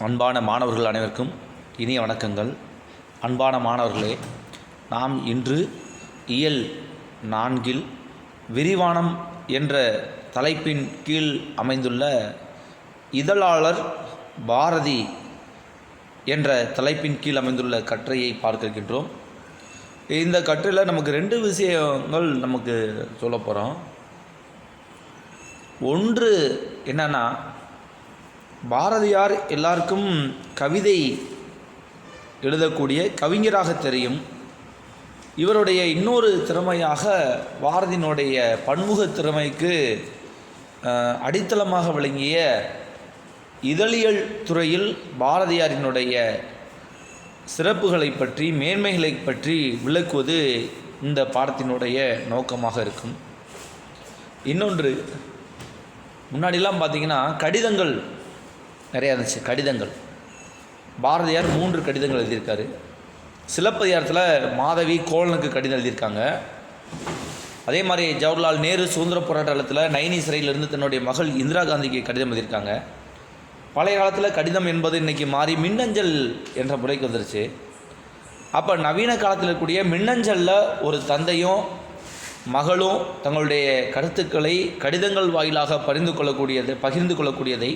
அன்பான மாணவர்கள் அனைவருக்கும் இனிய வணக்கங்கள். அன்பான மாணவர்களே, நாம் இன்று இயல் 4 விரிவானம் என்ற தலைப்பின் கீழ் அமைந்துள்ள இதழாளர் பாரதி என்ற தலைப்பின் கீழ் அமைந்துள்ள கட்டுரையை பார்க்க இருக்கின்றோம். இந்த கட்டுரையில் நமக்கு 2 விஷயங்கள் நமக்கு சொல்ல போகிறோம். ஒன்று என்னன்னா, பாரதியார் எல்லாருக்கும் கவிதை எழுதக்கூடிய கவிஞராக தெரியும். இவருடைய இன்னொரு திறமையாக பாரதியினுடைய பன்முக திறமைக்கு அடித்தளமாக விளங்கிய இதழியல் துறையில் பாரதியாரினுடைய சிறப்புகளை பற்றி, மேன்மைகளை பற்றி விளக்குவது இந்த பாடத்தினுடைய நோக்கமாக இருக்கும். இன்னொன்று, முன்னாடிலாம் பார்த்திங்கன்னா கடிதங்கள் நிறையா இருந்துச்சு. கடிதங்கள் பாரதியார் 3 கடிதங்கள் எழுதியிருக்காரு. சிலப்பதிகாரத்தில் மாதவி கோவலனுக்கு கடிதம் எழுதியிருக்காங்க. அதே மாதிரி ஜவஹர்லால் நேரு சுதந்திர போராட்டத்தில் நைனி சிறையிலிருந்து தன்னுடைய மகள் இந்திரா காந்திக்கு கடிதம் எழுதியிருக்காங்க. பழைய காலத்தில் கடிதம் என்பது இன்றைக்கி மாறி மின்னஞ்சல் என்ற முறைக்கு வந்துருச்சு. அப்போ நவீன காலத்தில் இருக்கக்கூடிய மின்னஞ்சலில் ஒரு தந்தையும் மகளும் தங்களுடைய கருத்துக்களை கடிதங்கள் வாயிலாக பகிர்ந்து கொள்ளக்கூடியதை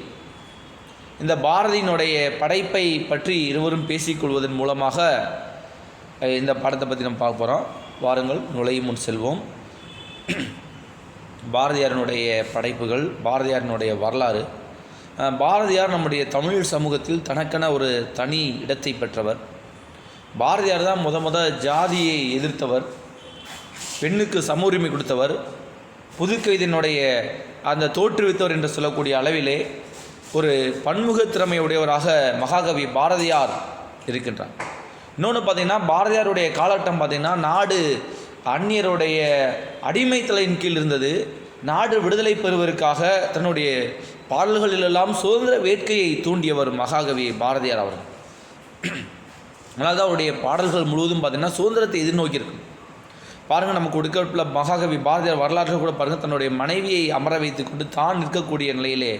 இந்த பாரதியினுடைய படைப்பை பற்றி இருவரும் பேசிக்கொள்வதன் மூலமாக இந்த பாடத்தை பற்றி நம்ம பார்க்க போகிறோம். வாருங்கள், நுழையும் முன் செல்வோம். பாரதியாரினுடைய படைப்புகள், பாரதியாரினுடைய வரலாறு. பாரதியார் நம்முடைய தமிழ் சமூகத்தில் தனக்கென ஒரு தனி இடத்தை பெற்றவர். பாரதியார் தான் முத ஜாதியை எதிர்த்தவர், பெண்ணுக்கு சம உரிமை கொடுத்தவர், புதுக்கவிதையினுடைய அந்த தோற்றுவித்தவர் என்று சொல்லக்கூடிய அளவிலே ஒரு பன்முக திறமையுடையவராக மகாகவி பாரதியார் இருக்கின்றார். இன்னொன்று பார்த்திங்கன்னா, பாரதியாருடைய காலகட்டம் பார்த்திங்கன்னா நாடு அந்நியருடைய அடிமைத்தலையின் கீழ் இருந்தது. நாடு விடுதலை பெறுவதற்காக தன்னுடைய பாடல்களிலெல்லாம் சுதந்திர வேட்கையை தூண்டியவர் மகாகவி பாரதியார் அவர்கள். அதனால தான் அவருடைய பாடல்கள் முழுவதும் பார்த்திங்கன்னா சுதந்திரத்தை எதிர்நோக்கியிருக்கும். பாருங்கள், நமக்கு கொடுக்கப்பட்டுள்ள மகாகவி பாரதியார் வரலாற்று கூட பாருங்கள், தன்னுடைய மனைவியை அமர வைத்து கொண்டு தான் நிற்கக்கூடிய நிலையிலே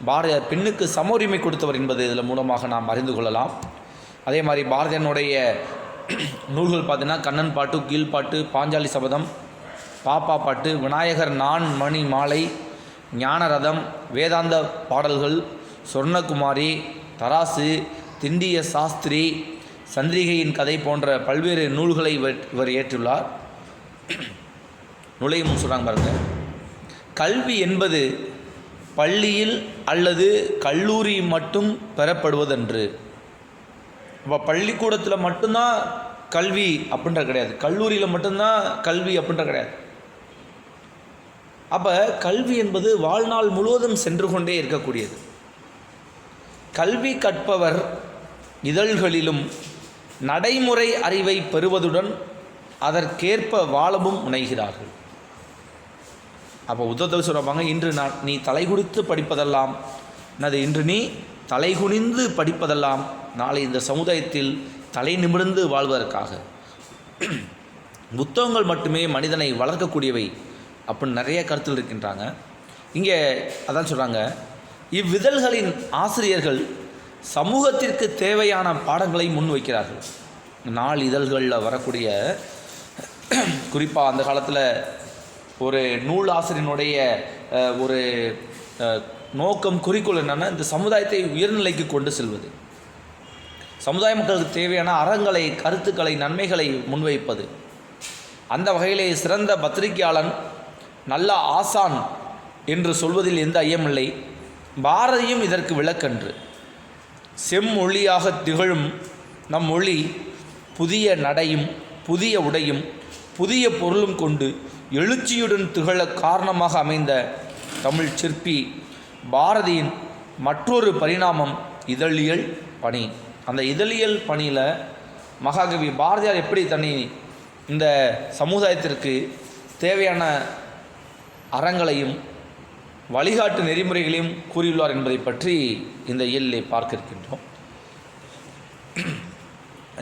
பாரதியார் பெண்ணுக்கு சம உரிமை கொடுத்தவர் என்பது இதில் மூலமாக நாம் அறிந்து கொள்ளலாம். அதே மாதிரி பாரதியாருடைய நூல்கள் பார்த்திங்கன்னா கண்ணன் பாட்டு, கீழ்பாட்டு, பாஞ்சாலி சபதம், பாப்பா பாட்டு, விநாயகர் நான் மணி மாலை, ஞானரதம், வேதாந்த பாடல்கள், சொர்ணகுமாரி, தராசு, திண்டிய சாஸ்திரி, சந்திரிகையின் கதை போன்ற பல்வேறு நூல்களை இவர் ஏற்றுள்ளார். நுழையும் சொல்கிறாங்க பாருங்கள், கல்வி என்பது பள்ளியில் அல்லது கல்லூரி மட்டும் பெறப்படுவதென்று. இப்போ பள்ளிக்கூடத்தில் மட்டும்தான் கல்வி அப்படின்ற கிடையாது, கல்லூரியில் மட்டும்தான் கல்வி அப்படின்ற கிடையாது. அப்போ கல்வி என்பது வாழ்நாள் முழுவதும் சென்று கொண்டே இருக்கக்கூடியது. கல்வி கற்பவர் இதழ்களிலும் நடைமுறை அறிவை பெறுவதுடன் அதற்கேற்ப வாழவும் முனைகிறார்கள். அப்போ உத்தவ சொல்லுவாங்க, இன்று நீ தலைகுனித்து படிப்பதெல்லாம் இன்று நீ தலைகுனிந்து படிப்பதெல்லாம் நாளை இந்த சமுதாயத்தில் தலை நிமிர்ந்து வாழ்வதற்காக. புத்தகங்கள் மட்டுமே மனிதனை வளர்க்கக்கூடியவை அப்படின்னு நிறைய கருத்தில் இருக்கின்றாங்க. இங்கே அதான் சொல்கிறாங்க, இவ்விதழ்களின் ஆசிரியர்கள் சமூகத்திற்கு தேவையான பாடங்களை முன்வைக்கிறார்கள். நாள் இதழ்களில் வரக்கூடிய, குறிப்பாக அந்த காலத்தில் ஒரு நூல் ஆசிரியனுடைய ஒரு நோக்கம், குறிக்கோள் என்னென்னா, இந்த சமுதாயத்தை உயர்நிலைக்கு கொண்டு செல்வது, சமுதாய மக்களுக்கு தேவையான அறங்களை, கருத்துக்களை, நன்மைகளை முன்வைப்பது. அந்த வகையிலே சிறந்த பத்திரிகையாளன், நல்ல ஆசான் என்று சொல்வதில் எந்த ஐயமில்லை. பாரதியும் இதற்கு விளக்கன்று. செம்மொழியாக திகழும் நம் மொழி புதிய நடையும் புதிய உடையும் புதிய பொருளும் கொண்டு எழுச்சியுடன் திகழ காரணமாக அமைந்த தமிழ் சிற்பி பாரதியின் மற்றொரு பரிணாமம் இதழியல் பணி. அந்த இதழியல் பணியில் மகாகவி பாரதியார் எப்படி இந்த சமுதாயத்திற்கு தேவையான அறங்களையும் வழிகாட்டு நெறிமுறைகளையும் கூறியுள்ளார் என்பதை பற்றி இந்த இயலிலே பார்க்க இருக்கின்றோம்.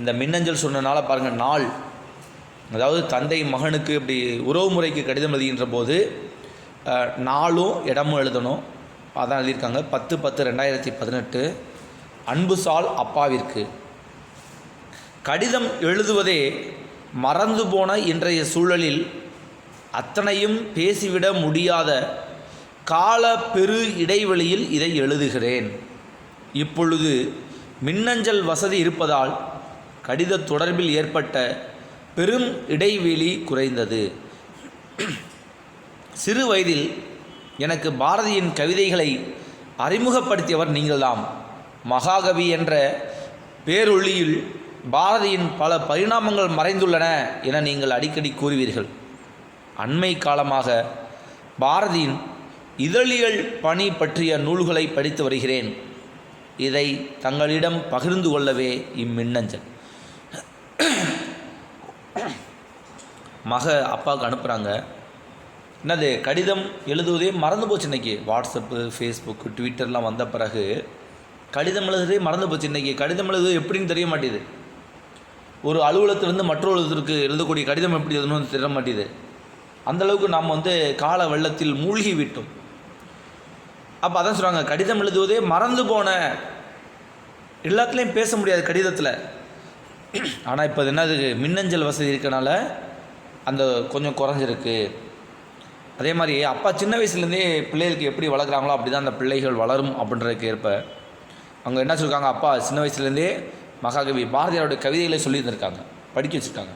இந்த மின்னஞ்சல் சொன்னனால பாருங்கள், நாள், அதாவது தந்தை மகனுக்கு இப்படி உறவு முறைக்கு கடிதம் எழுதுகின்ற போது நாளும் இடமும் எழுதணும். அதான் எழுதியிருக்காங்க. 10/10/2018 அன்புசால் அப்பாவிற்கு. கடிதம் எழுதுவதே மறந்து போன இன்றைய சூழலில் அத்தனையும் பேசிவிட முடியாத கால பெரு இடைவெளியில் இதை எழுதுகிறேன். இப்பொழுது மின்னஞ்சல் வசதி இருப்பதால் கடித தொடர்பில் ஏற்பட்ட பெரும் இடைவெளி குறைந்தது. சிறு வயதில் எனக்கு பாரதியின் கவிதைகளை அறிமுகப்படுத்தியவர் நீங்கள்தாம். மகாகவி என்ற பேரொளியில் பாரதியின் பல பரிணாமங்கள் மறைந்துள்ளன என நீங்கள் அடிக்கடி கூறுவீர்கள். அண்மை காலமாக பாரதியின் இதழியல் பணி பற்றிய நூல்களை படித்து வருகிறேன். இதை தங்களிடம் பகிர்ந்து கொள்ளவே இம்மின்னஞ்சல். அப்பாவுக்கு அனுப்புகிறாங்க. என்னது, கடிதம் எழுதுவதே மறந்து போச்சு. இன்றைக்கி வாட்ஸ்அப்பு, ஃபேஸ்புக்கு, ட்விட்டர்லாம் வந்த பிறகு கடிதம் எழுதுவதே மறந்து போச்சு. இன்றைக்கி கடிதம் எழுதுவது எப்படின்னு தெரிய மாட்டேது. ஒரு அலுவலகத்திலிருந்து மற்றொரு அலுவலகத்திற்கு எழுதக்கூடிய கடிதம் எப்படி எழுதணும்னு தெரிய மாட்டேது. அந்தளவுக்கு நாம் கால வெள்ளத்தில் மூழ்கி விட்டோம். அப்போ அதான் சொல்கிறாங்க, கடிதம் எழுதுவதே மறந்து போன. எல்லாத்துலேயும் பேச முடியாது கடிதத்தில். ஆனால் இப்போ என்னது, மின்னஞ்சல் வசதி இருக்கனால அந்த கொஞ்சம் குறைஞ்சிருக்கு. அதே மாதிரி அப்பா சின்ன வயசுலேருந்தே பிள்ளைகளுக்கு எப்படி வளர்க்குறாங்களோ அப்படி தான் அந்த பிள்ளைகள் வளரும் அப்படின்றதுக்கு ஏற்ப அவங்க என்ன சொல்லியிருக்காங்க, அப்பா சின்ன வயசுலேருந்தே மகாகவி பாரதியாருடைய கவிதைகளை சொல்லியிருந்திருக்காங்க, படிக்க வச்சுருக்காங்க.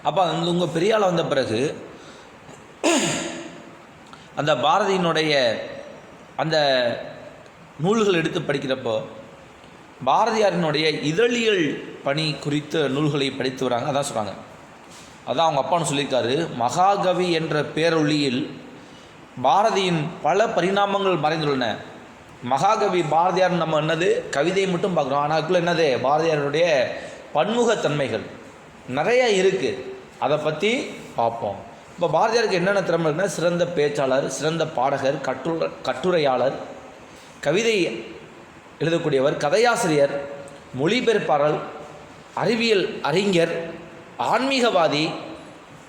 அப்போ அந்த உங்கள் பெரிய ஆள் வந்த பிறகு அந்த பாரதியினுடைய அந்த நூல்கள் எடுத்து படிக்கிறப்போ பாரதியாரினுடைய இதழியல் பணி குறித்த நூல்களை படித்து வராங்க. அதான் சொல்கிறாங்க, அதான் அவங்க அப்பான்னு சொல்லியிருக்காரு, மகாகவி என்ற பேரொளியில் பாரதியின் பல பரிணாமங்கள் மறைந்துள்ளன. மகாகவி பாரதியார் நம்ம என்னது கவிதையை மட்டும் பார்க்குறோம், ஆனால் அதுக்குள்ளே என்னது பாரதியாருடைய பன்முகத்தன்மைகள் நிறைய இருக்குது. அதை பற்றி பார்ப்போம். இப்போ பாரதியாருக்கு என்னென்ன திறமை இருக்குன்னா, சிறந்த பேச்சாளர், சிறந்த பாடகர், கட்டுரையாளர், கவிதை எழுதக்கூடியவர், கதையாசிரியர், மொழிபெயர்ப்பாளர், அறிவியல் அறிஞர், ஆன்மீகவாதி,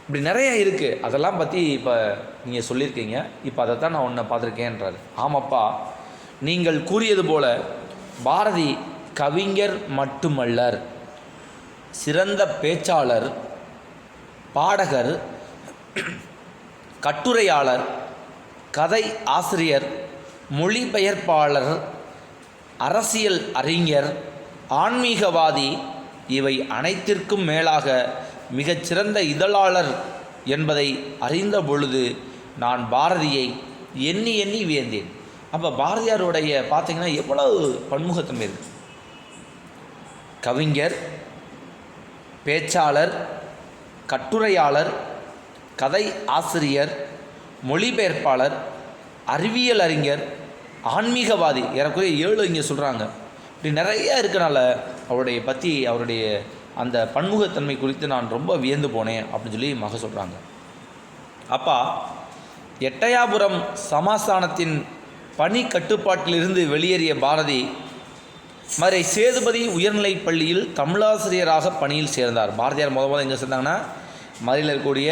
இப்படி நிறைய இருக்குது. அதெல்லாம் பற்றி இப்போ நீங்கள் சொல்லியிருக்கீங்க. இப்போ அதை தான் நான் ஒன்றை பார்த்துருக்கேன்றார். ஆமாப்பா, நீங்கள் கூறியது போல பாரதி கவிஞர் மட்டுமல்லர், சிறந்த பேச்சாளர், பாடகர், கட்டுரையாளர், கதை ஆசிரியர், மொழிபெயர்ப்பாளர், அரசியல் அறிஞர், ஆன்மீகவாதி, இவை அனைத்திற்கும் மேலாக மிகச்சிறந்த இதழாளர் என்பதை அறிந்த பொழுது நான் பாரதியை எண்ணி எண்ணி வியந்தேன். அப்போ பாரதியாருடைய பார்த்திங்கன்னா எவ்வளவு பன்முகத்தன்மை இருக்குது. கவிஞர், பேச்சாளர், கட்டுரையாளர், கதை ஆசிரியர், மொழிபெயர்ப்பாளர், அறிவியல் அறிஞர், ஆன்மீகவாதி, ஏறக்குறைய 7 இங்கே சொல்கிறாங்க. இப்படி நிறையா இருக்கனால அவருடைய அந்த பன்முகத்தன்மை குறித்து நான் ரொம்ப வியந்து போனேன் அப்படின்னு சொல்லி மக சொல்கிறாங்க. அப்பா, எட்டயாபுரம் சமாஸ்தானத்தின் பணி கட்டுப்பாட்டிலிருந்து வெளியேறிய பாரதி மதுரை சேதுபதி உயர்நிலைப் பள்ளியில் தமிழாசிரியராக பணியில் சேர்ந்தார். பாரதியார் முதல் எங்கே சேர்ந்தாங்கன்னா மதுரையில் இருக்கக்கூடிய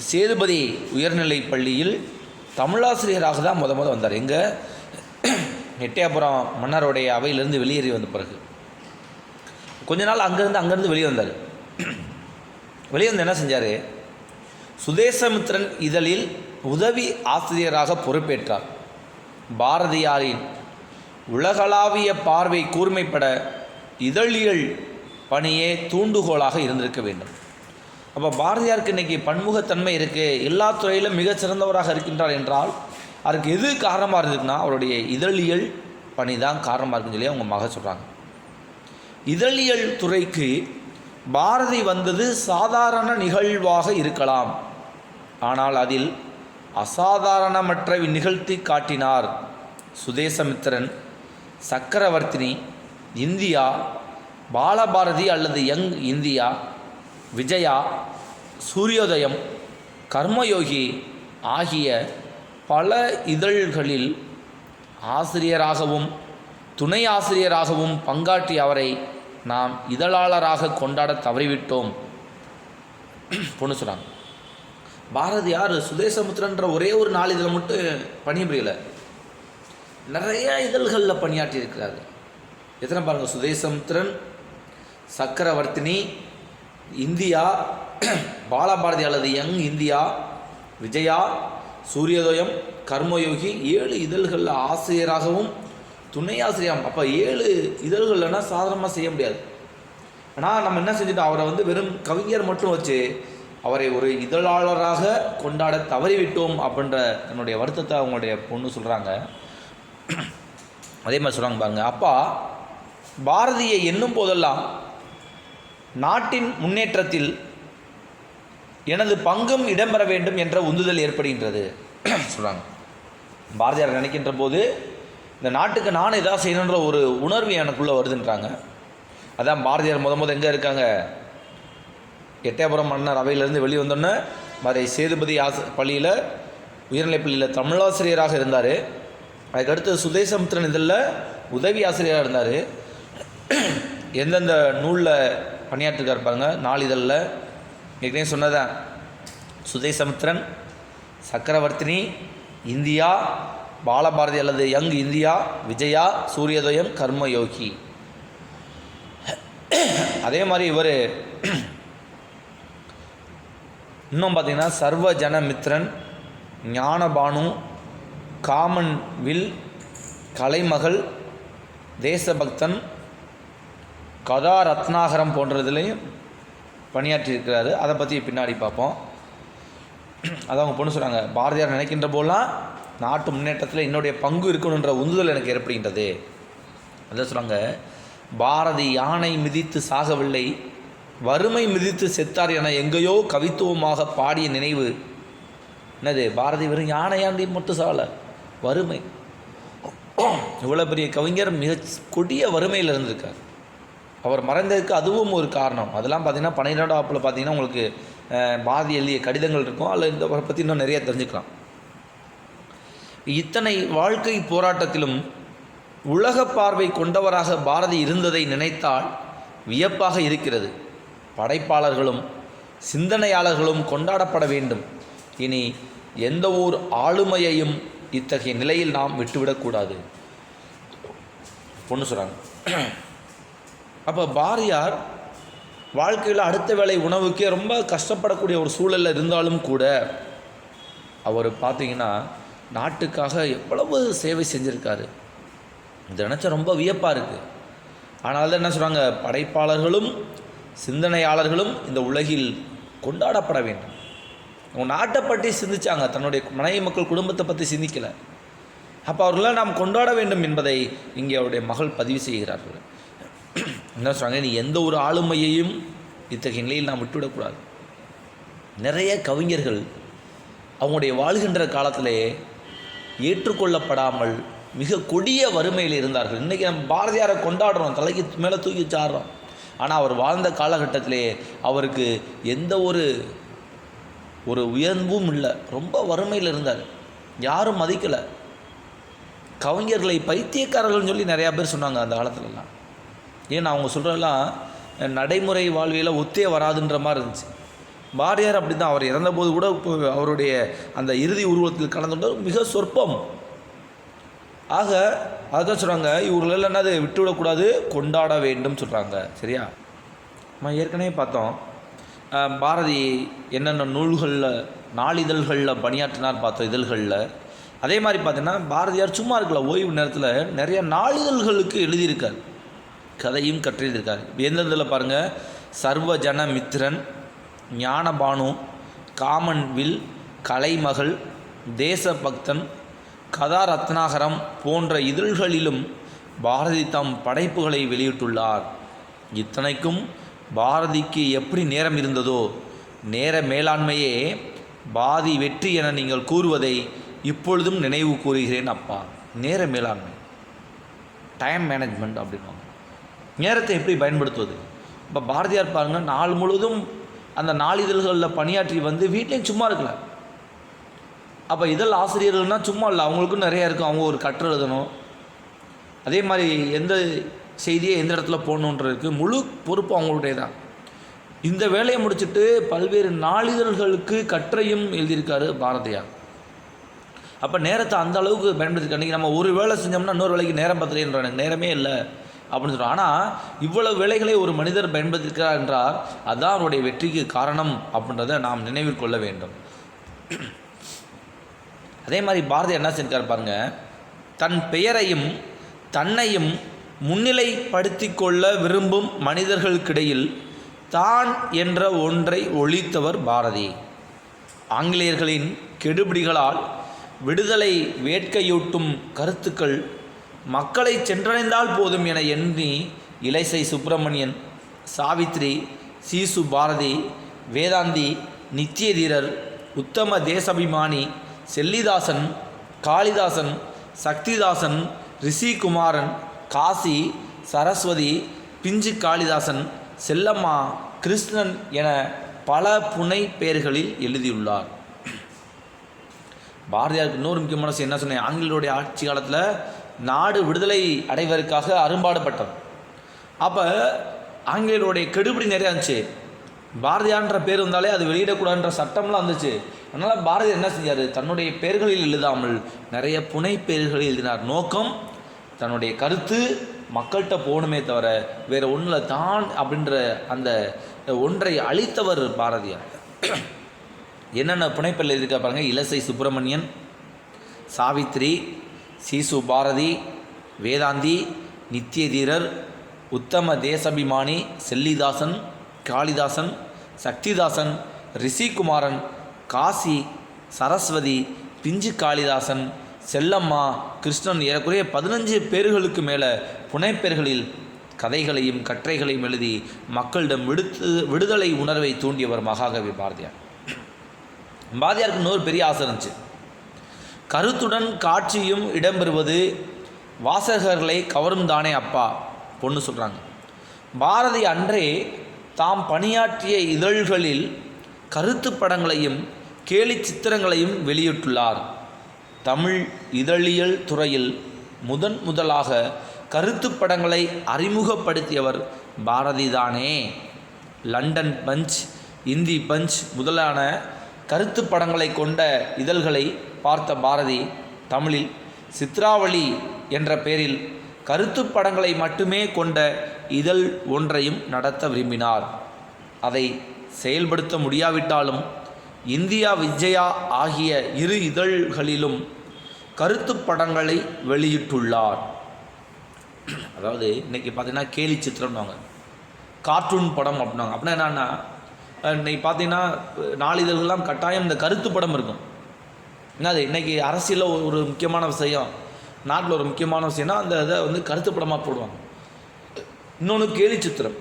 சேதுபதி உயர்நிலைப் பள்ளியில் தமிழாசிரியராக தான் முதல் வந்தார். எங்கே, எட்டயாபுரம் மன்னருடைய அவையிலிருந்து வெளியேறி வந்த பிறகு கொஞ்ச நாள் அங்கேருந்து வெளியே வந்தார். வெளியே வந்து என்ன செஞ்சார், சுதேசமித்திரன் இதழில் உதவி ஆசிரியராக பொறுப்பேற்றார். பாரதியாரின் உலகளாவிய பார்வை கூர்மைப்பட இதழியல் பணியே தூண்டுகோலாக இருந்திருக்க வேண்டும். அப்போ பாரதியாருக்கு இன்றைக்கி பன்முகத்தன்மை இருக்குது, எல்லா துறையிலும் மிகச்சிறந்தவராக இருக்கின்றார் என்றால் அதுக்கு எது காரணமாக இருந்திருக்குன்னா அவருடைய இதழியல் பணி தான் காரணமாக இருக்குன்னு சொல்லி அவங்க மக சொல்கிறாங்க. இதழியல் துறைக்கு பாரதி வந்தது சாதாரண நிகழ்வாக இருக்கலாம், ஆனால் அதில் அசாதாரணமற்ற நிகழ்த்தி காட்டினார். சுதேசமித்திரன், சக்கரவர்த்தினி, இந்தியா, பாலபாரதி அல்லது யங் இந்தியா, விஜயா, சூரியோதயம், கர்மயோகி ஆகிய பல இதழ்களில் ஆசிரியராகவும் துணை ஆசிரியராகவும் பங்காற்றிய அவரை நாம் இதழாளராக கொண்டாட தவறிவிட்டோம் பொண்ணு சொல்கிறாங்க. பாரதியார் சுதேசமித்திரன்ற ஒரே ஒரு நாளிதழில் மட்டும் பணிபுரியலை, நிறைய இதழ்களில் பணியாற்றி இருக்கிறாரு. எத்தனை பாருங்கள், சுதேசமித்ரன், சக்கரவர்த்தினி, இந்தியா, பாலபாரதி அல்லது யங் இந்தியா, விஜயா, சூரியோதயம், கர்மயோகி, 7 இதழ்களில் ஆசிரியராகவும் துணை ஆசிரியர். அப்போ 7 இதழ்கள்னா சாதாரணமாக செய்ய முடியாது. ஆனால் நம்ம என்ன செஞ்சுட்டோம், அவரை வந்து வெறும் கவிஞர் மட்டும் வச்சு அவரை ஒரு இதழாளராக கொண்டாட தவறிவிட்டோம் அப்படின்ற என்னுடைய வருத்தத்தை அவங்களுடைய பொண்ணு சொல்கிறாங்க. அதே மாதிரி சொல்கிறாங்க பாருங்க, அப்பா பாரதியை எண்ணும் போதெல்லாம் நாட்டின் முன்னேற்றத்தில் எனது பங்கும் இடம்பெற வேண்டும் என்ற உந்துதல் ஏற்படுகின்றது சொல்கிறாங்க. பாரதியார் நினைக்கின்ற போது இந்த நாட்டுக்கு நான் எதாவது செய்யணுன்ற ஒரு உணர்வு எனக்குள்ளே வருதுன்றாங்க. அதான் பாரதியார் முத எங்கே இருக்காங்க, எட்டயபுரம் மன்னர் அவையிலேருந்து வெளியே வந்தோன்னே மதுரை சேதுபதி பள்ளியில் உயர்நிலைப் பள்ளியில் தமிழாசிரியராக இருந்தார். அதுக்கடுத்து சுதேசமித்ரன் இதழில் உதவி ஆசிரியராக இருந்தார். எந்தெந்த நூலில் பணியாற்றிருக்கார் பாருங்க, 4 இதழில் ஏற்கனவே சொன்னதான், சுதேசமித்ரன், சக்கரவர்த்தினி, இந்தியா, பாலபாரதி அல்லது யங் இந்தியா, விஜயா, சூரியோதயம், கர்மயோகி. அதே மாதிரி இவர் இன்னும் பார்த்திங்கன்னா சர்வஜனமித்ரன், ஞானபானு, காமன்வில், கலைமகள், தேசபக்தன், கதா ரத்னாகரம் போன்றதுலேயும் பணியாற்றியிருக்கிறாரு. அதை பற்றி பின்னாடி பார்ப்போம். அதான் அவங்க பொண்ணு சொல்கிறாங்க, பாரதியார் நினைக்கின்ற போலாம் நாட்டு முன்னேற்றத்தில் என்னுடைய பங்கு இருக்கணுன்ற உந்துதல் எனக்கு ஏற்படுகின்றது. அதான் சொல்கிறாங்க, பாரதி யானை மிதித்து சாகவில்லை, வறுமை மிதித்து செத்தார் என எங்கேயோ கவித்துவமாக பாடிய நினைவு. என்னது, பாரதி வெறும் யானையாண்டி மட்டும் சாகலை, வறுமை. இவ்வளோ பெரிய கவிஞர் மிக கொடிய வறுமையில் இருந்திருக்கார். அவர் மறைந்ததுக்கு அதுவும் ஒரு காரணம். அதெல்லாம் பார்த்திங்கன்னா 12ஆம் வகுப்பில் பார்த்திங்கன்னா உங்களுக்கு பாரதி எழுதிய கடிதங்கள் இருக்கும். அதில் இந்த பற்றி இன்னும் நிறைய தெரிஞ்சுக்கலாம். இத்தனை வாழ்க்கை போராட்டத்திலும் உலக பார்வை கொண்டவராக பாரதி இருந்ததை நினைத்தால் வியப்பாக இருக்கிறது. படைப்பாளர்களும் சிந்தனையாளர்களும் கொண்டாடப்பட வேண்டும். இனி எந்த ஓர் ஆளுமையையும் இத்தகைய நிலையில் நாம் விட்டுவிடக்கூடாது பொண்ணு சொல்கிறாங்க. அப்போ பாரதியார் வாழ்க்கையில் அடுத்த வேளை உணவுக்கே ரொம்ப கஷ்டப்படக்கூடிய ஒரு சூழலில் இருந்தாலும் கூட அவர் பார்த்திங்கன்னா நாட்டுக்காக எவ்வளவு சேவை செஞ்சுருக்காரு. இது நினச்சா ரொம்ப வியப்பாக இருக்குது. ஆனால் என்ன சொல்கிறாங்க, படைப்பாளர்களும் சிந்தனையாளர்களும் இந்த உலகில் கொண்டாடப்பட வேண்டும். அவங்க நாட்டை பற்றி சிந்திச்சாங்க, தன்னுடைய மனைவி மக்கள் குடும்பத்தை பற்றி சிந்திக்கலை. அப்போ அவர்களால் நாம் கொண்டாட வேண்டும் என்பதை இங்கே அவருடைய மகள் பதிவு செய்கிறார்கள். என்ன சொல்கிறாங்க, நீ எந்த ஒரு ஆளுமையையும் இத்தகைய நிலையில் நாம் விட்டுவிடக்கூடாது. நிறைய கவிஞர்கள் அவங்களுடைய வாழ்கின்ற காலத்திலே ஏற்றுக்கொள்ளப்படாமல் மிக கொடிய வறுமையில் இருந்தார்கள். இன்றைக்கி நம்ம பாரதியாரை கொண்டாடுறோம், தலைக்கு மேலே தூக்கி சாடுறோம். ஆனால் அவர் வாழ்ந்த காலகட்டத்திலே அவருக்கு எந்த ஒரு உயர்வும் இல்லை, ரொம்ப வறுமையில் இருந்தார், யாரும் மதிக்கலை. கவிஞர்களை பைத்தியக்காரர்கள்னு சொல்லி நிறையா பேர் சொன்னாங்க அந்த காலத்துலலாம். ஏன்னா அவங்க சொல்கிறதெல்லாம் நடைமுறை வாழ்வியில் ஒத்தே வராதுன்ற மாதிரி இருந்துச்சு. பாரதியார் அப்படி தான், அவர் இறந்தபோது கூட அவருடைய அந்த இறுதி உருவத்தில் கலந்துட்டு மிக சொற்பம். ஆக அதுதான் சொல்கிறாங்க, இவர்கள் என்னது விட்டுவிடக்கூடாது, கொண்டாட வேண்டும் சொல்கிறாங்க. சரியா, நம்ம ஏற்கனவே பார்த்தோம் பாரதி என்னென்ன நூல்களில் நாளிதழ்களில் பணியாற்றினார் பார்த்தோம், இதழ்களில். அதே மாதிரி பார்த்தீங்கன்னா பாரதியார் சும்மா இருக்கல, ஓய்வு நேரத்தில் நிறைய நாளிதழ்களுக்கு எழுதியிருக்கார், கதையும் கற்றிருக்கார். எந்தெந்தில் பாருங்கள், சர்வஜனமித்ரன், ஞானபானு, காமன்வில், கலைமகள், தேசபக்தன், கதா ரத்னாகரம் போன்ற இதழ்களிலும் பாரதி தம் படைப்புகளை வெளியிட்டுள்ளார். இத்தனைக்கும் பாரதிக்கு எப்படி நேரம் இருந்ததோ, நேர மேலாண்மையே பாதி வெற்றி என நீங்கள் கூறுவதை இப்பொழுதும் நினைவு கூறுகிறேன் அப்பா. நேர மேலாண்மை, டைம் மேனேஜ்மெண்ட் அப்படின்வாங்க. நேரத்தை எப்படி பயன்படுத்துவது? இப்போ பாரதியார் பாருங்கள், நாள் முழுவதும் அந்த நாளிதழ்களில் பணியாற்றி வந்து வீட்லேயும் சும்மா இருக்கல. அப்போ இதழ் ஆசிரியர்கள்னால் சும்மா இல்லை, அவங்களுக்கும் நிறையா இருக்கும். அவங்க ஒரு கட்டுரை எழுதணும், அதே மாதிரி எந்த செய்தியை எந்த இடத்துல போடணுன்றதுக்கு முழு பொறுப்பு அவங்களுடைய தான். இந்த வேலையை முடிச்சுட்டு பல்வேறு நாளிதழ்களுக்கு கட்டுரையும் எழுதியிருக்காரு பாரதியார். அப்போ நேரத்தை அந்த அளவுக்கு பயன்படுத்திக்க. அன்றைக்கி நம்ம ஒரு வேலை செஞ்சோம்னா இன்னொரு வேலைக்கு நேரம் பத்தலைன்ற, எனக்கு நேரமே இல்லை, அப்படின்னு சொல்கிறார். ஆனால் இவ்வளவு வேலைகளை ஒரு மனிதர் பயன்படுத்தியிருக்கிறார் என்றால் அதுதான் அவருடைய வெற்றிக்கு காரணம் அப்படின்றத நாம் நினைவில் கொள்ள வேண்டும். அதே மாதிரி பாரதியார் என்ன செஞ்சிருக்கார் பாருங்க, தன் பெயரையும் தன்னையும் முன்னிலைப்படுத்தி கொள்ள விரும்பும் மனிதர்களுக்கிடையில் தான் என்ற ஒன்றை ஒழித்தவர் பாரதி. ஆங்கிலேயர்களின் கெடுபிடிகளால் விடுதலை வேட்கையூட்டும் கருத்துக்கள் மக்களை சென்றடைந்தால் போதும் என எண்ணி இலசை சுப்பிரமணியன், சாவித்ரி, சீசு பாரதி, வேதாந்தி, நித்தியதீரர், உத்தம தேசபிமானி, செல்லிதாசன், காளிதாசன், சக்திதாசன், ரிஷிகுமாரன், காசி, சரஸ்வதி, பிஞ்சு காளிதாசன், செல்லம்மா, கிருஷ்ணன் என பல புனை பெயர்களில் எழுதியுள்ளார். பாரதியாருக்கு இன்னொரு முக்கியமான விஷயம் என்ன சொன்னேன், ஆங்கிலேயருடைய ஆட்சி காலத்தில் நாடு விடுதலை அடைவதற்காக அரும்பாடுபட்டவர். அப்போ ஆங்கிலேயருடைய கெடுபிடி நிறையா இருந்துச்சு. பாரதியார்ன்ற பேர் வந்தாலே அது வெளியிடக்கூடாதுன்ற சட்டம்லாம் இருந்துச்சு. அதனால் பாரதியார் என்ன செஞ்சார், தன்னுடைய பெயர்களில் எழுதாமல் நிறைய புனை பெயர்களில் எழுதினார். நோக்கம் தன்னுடைய கருத்து மக்கள்கிட்ட போகணுமே தவிர வேறு ஒன்றில் தான் அப்படின்ற அந்த ஒன்றை அளித்தவர் பாரதியார். என்னென்ன புனைப்பெயர்கள் எழுதியிருக்கா பாருங்க, இலசை சுப்பிரமணியன், சாவித்ரி, சீசு பாரதி, வேதாந்தி, நித்தியதீரர், உத்தம தேசபிமானி, செல்லிதாசன், காளிதாசன், சக்திதாசன், ரிஷிகுமாரன், காசி, சரஸ்வதி, பிஞ்சு காளிதாசன், செல்லம்மா, கிருஷ்ணன் ஏறக்குறைய 15 பேர்களுக்கு மேலே புனைப்பெயர்களில் கதைகளையும் கற்றைகளையும் எழுதி மக்களிடம் விடுதலை உணர்வை தூண்டியவர் மகாகவி பாரதியார். பாரதியாருக்கு இன்னொரு பெரிய ஆசை இருந்துச்சு. கருத்துடன் காட்சியும் இடம்பெறுவது வாசகர்களை கவரும் தானே அப்பா பொண்ணு சொல்கிறாங்க. பாரதி அன்றே தாம் பணியாற்றிய இதழ்களில் கருத்து படங்களையும் கேலி சித்திரங்களையும் வெளியிட்டுள்ளார். தமிழ் இதழியல் துறையில் முதலாக கருத்து படங்களை அறிமுகப்படுத்தியவர் பாரதிதானே. லண்டன் பஞ்ச், இந்தி பஞ்ச் முதலான கருத்து படங்களை கொண்ட இதழ்களை பார்த்த பாரதி தமிழில் சித்ராவளி என்ற பெயரில் கருத்து படங்களை மட்டுமே கொண்ட இதழ் ஒன்றையும் நடத்த விரும்பினார். அதை செயல்படுத்த முடியாவிட்டாலும் இந்தியா விஜயா ஆகிய 2 இதழ்களிலும் கருத்து படங்களை வெளியிட்டுள்ளார். அதாவது இன்றைக்கி பார்த்தீங்கன்னா கேலி சித்திரம்னாங்க, கார்ட்டூன் படம் அப்படின்னாங்க. அப்படின்னா என்னன்னா, இன்றைக்கி பார்த்தீங்கன்னா நாளிதழ்கள்லாம் கட்டாயம் இந்த கருத்து படம் இருக்கும். என்னது இன்றைக்கி அரசியலில் ஒரு முக்கியமான விஷயம், நாட்டில் ஒரு முக்கியமான விஷயம்னா அந்த இதை வந்து கருத்து படமாக போடுவாங்க. இன்னொன்று கேலி சித்திரம்,